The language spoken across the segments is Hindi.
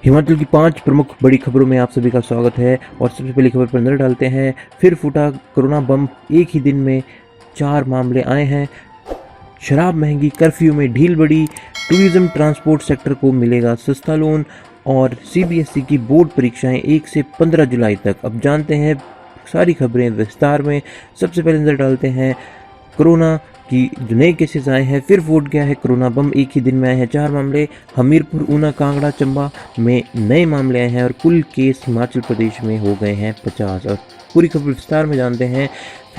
हिमाचल की 5 प्रमुख बड़ी खबरों में आप सभी का स्वागत है और सबसे पहली खबर पर नजर डालते हैं। फिर फूटा कोरोना बम, एक ही दिन में 4 मामले आए हैं। शराब महंगी, कर्फ्यू में ढील बढ़ी, टूरिज्म ट्रांसपोर्ट सेक्टर को मिलेगा सस्ता लोन और सीबीएसई की बोर्ड परीक्षाएं 1 से 15 जुलाई तक। अब जानते हैं सारी खबरें विस्तार में। सबसे पहले नजर डालते हैं कोरोना की जो नए केसेस आए हैं। फिर फूट गया है कोरोना बम, एक ही दिन में आए हैं 4 मामले। हमीरपुर, ऊना, कांगड़ा, चंबा में नए मामले आए हैं और कुल केस हिमाचल प्रदेश में हो गए हैं 50। और पूरी खबर विस्तार में जानते हैं।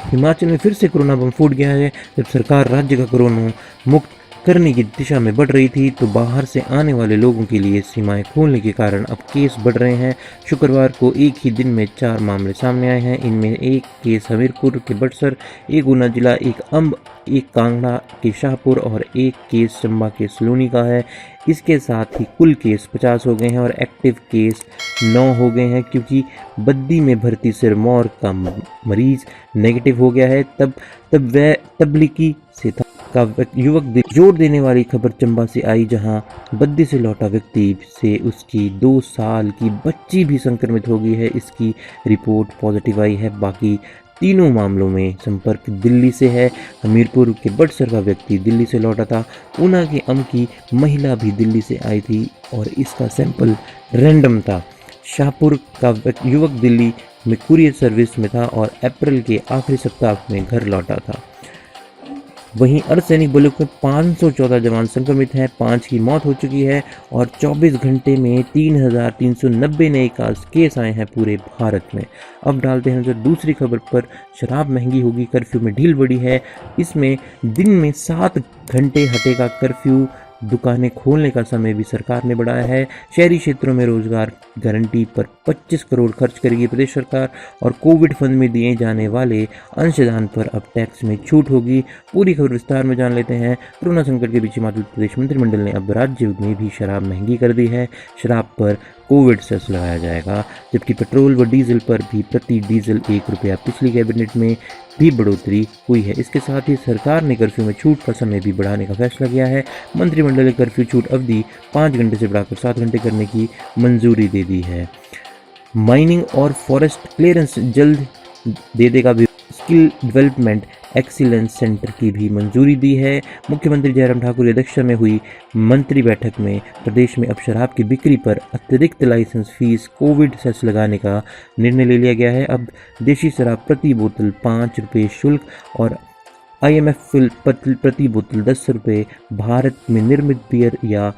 हिमाचल में फिर से कोरोना बम फूट गया है। जब सरकार राज्य का कोरोना मुक्त करने की दिशा में बढ़ रही थी तो बाहर से आने वाले लोगों के लिए सीमाएं खोलने के कारण अब केस बढ़ रहे हैं। शुक्रवार को एक ही दिन में 4 मामले सामने आए हैं। इनमें एक केस हमीरपुर के बड़सर, एक ऊना जिला, एक अम्ब, एक कांगड़ा के शाहपुर और एक केस चंबा के सलूनी का है। इसके साथ ही कुल केस 50 हो गए हैं और एक्टिव केस 9 हो गए हैं, क्योंकि बद्दी में भर्ती सिरमौर का मरीज नेगेटिव हो गया है। तब वह तबलीगी से था का युवक। जोर देने वाली खबर चंबा से आई, जहां बद्दी से लौटा व्यक्ति से उसकी 2 साल की बच्ची भी संक्रमित हो गई है। इसकी रिपोर्ट पॉजिटिव आई है। बाकी तीनों मामलों में संपर्क दिल्ली से है। हमीरपुर के बड़सर का व्यक्ति दिल्ली से लौटा था। ऊना के अम की महिला भी दिल्ली से आई थी और इसका सैंपल रैंडम था। शाहपुर का युवक दिल्ली में कुरियर सर्विस में था और अप्रैल के आखिरी सप्ताह में घर लौटा था। वहीं अर्धसैनिक बलों में 514 जवान संक्रमित हैं, 5 की मौत हो चुकी है और 24 घंटे में 3,390 नए केस आए हैं पूरे भारत में। अब डालते हैं जो दूसरी खबर पर। शराब महंगी होगी, कर्फ्यू में ढील बढ़ी है। इसमें दिन में 7 घंटे हटेगा कर्फ्यू। दुकानें खोलने का समय भी सरकार ने बढ़ाया है। शहरी क्षेत्रों में रोजगार गारंटी पर 25 करोड़ खर्च करेगी प्रदेश सरकार और कोविड फंड में दिए जाने वाले अंशदान पर अब टैक्स में छूट होगी। पूरी खबर विस्तार में जान लेते हैं। कोरोना संकट के बीच हिमाचल प्रदेश मंत्रिमंडल ने अब राज्य में भी शराब महंगी कर दी है। शराब पर कोविड सेस लगाया जाएगा, जबकि पेट्रोल व डीजल पर भी प्रति डीजल 1 रुपया। पिछली कैबिनेट में भी बढ़ोतरी हुई है। इसके साथ ही सरकार ने कर्फ्यू में छूट का समय भी बढ़ाने का फैसला किया है। मंत्रिमंडल ने कर्फ्यू छूट अवधि 5 घंटे से बढ़ाकर 7 घंटे करने की मंजूरी दे दी है। माइनिंग और फॉरेस्ट क्लियरेंस जल्द दे देगा। स्किल डेवलपमेंट एक्सीलेंस सेंटर की भी मंजूरी दी है। मुख्यमंत्री जयराम ठाकुर की अध्यक्षता में हुई मंत्री बैठक में प्रदेश में अब शराब की बिक्री पर अतिरिक्त लाइसेंस फीस कोविड सेस लगाने का निर्णय ले लिया गया है। अब देशी शराब प्रति बोतल 5 रुपये शुल्क और IMF प्रति बोतल 10 रुपये, भारत में निर्मित बियर या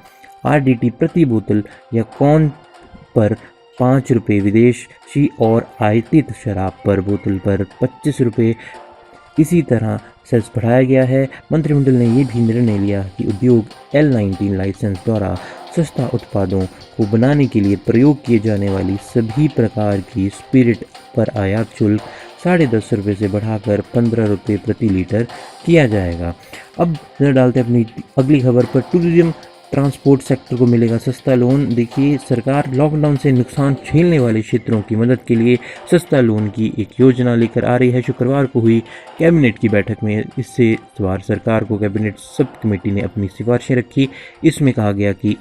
RDT प्रति बोतल या कॉर्न पर 5 रुपये, विदेशी और आयातित शराब पर बोतल पर 25 रुपये इसी तरह सेस बढ़ाया गया है। मंत्रिमंडल ने यह भी निर्णय लिया कि उद्योग L19 लाइसेंस द्वारा सस्ता उत्पादों को बनाने के लिए प्रयोग किए जाने वाली सभी प्रकार की स्पिरिट पर आयात शुल्क 10.5 रुपये से बढ़ाकर 15 रुपये प्रति लीटर किया जाएगा। अब नजर डालते हैं अपनी अगली खबर पर। टूरिज्म ट्रांसपोर्ट सेक्टर को मिलेगा सस्ता लोन। देखिए, सरकार लॉकडाउन से नुकसान झेलने वाले क्षेत्रों की मदद के लिए सस्ता लोन की एक योजना लेकर आ रही है। शुक्रवार को हुई कैबिनेट की बैठक में इससे सवार सरकार को कैबिनेट सब कमेटी ने अपनी सिफारिशें रखी। इसमें कहा गया कि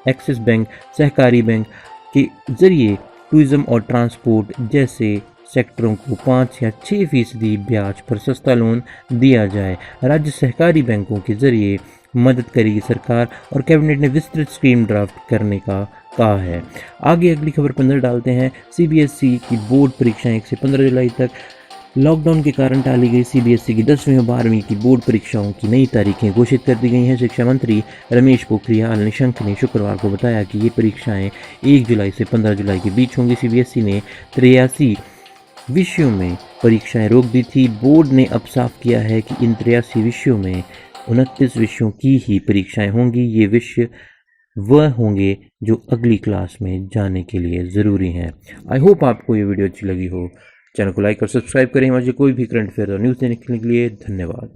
एक्सिस बैंक, सहकारी बैंक के जरिए टूरिज्म और ट्रांसपोर्ट जैसे सेक्टरों को 5 या 6% ब्याज पर सस्ता लोन दिया जाए। राज्य सहकारी बैंकों के जरिए मदद करेगी सरकार और कैबिनेट ने विस्तृत स्कीम ड्राफ्ट करने का कहा है। आगे अगली खबर पर नजर डालते हैं। सीबीएसई की बोर्ड परीक्षाएं 1 से 15 जुलाई तक। लॉकडाउन के कारण टाली गई सीबीएसई की 10वीं और 12वीं की बोर्ड परीक्षाओं की नई तारीखें घोषित कर दी गई हैं। शिक्षा मंत्री रमेश पोखरियाल निशंक ने शुक्रवार को बताया कि ये परीक्षाएं 1 जुलाई से 15 जुलाई के बीच होंगी। सीबीएसई ने 83 विषयों में परीक्षाएं रोक दी थी। बोर्ड ने अब साफ किया है कि इन 83 विषयों में 29 विषयों की ही परीक्षाएं होंगी। ये विषय वह होंगे जो अगली क्लास में जाने के लिए ज़रूरी हैं। आई होप आपको ये वीडियो अच्छी लगी हो। चैनल को लाइक और सब्सक्राइब करें। मुझे कोई भी करंट अफेयर और न्यूज़ देने के लिए धन्यवाद।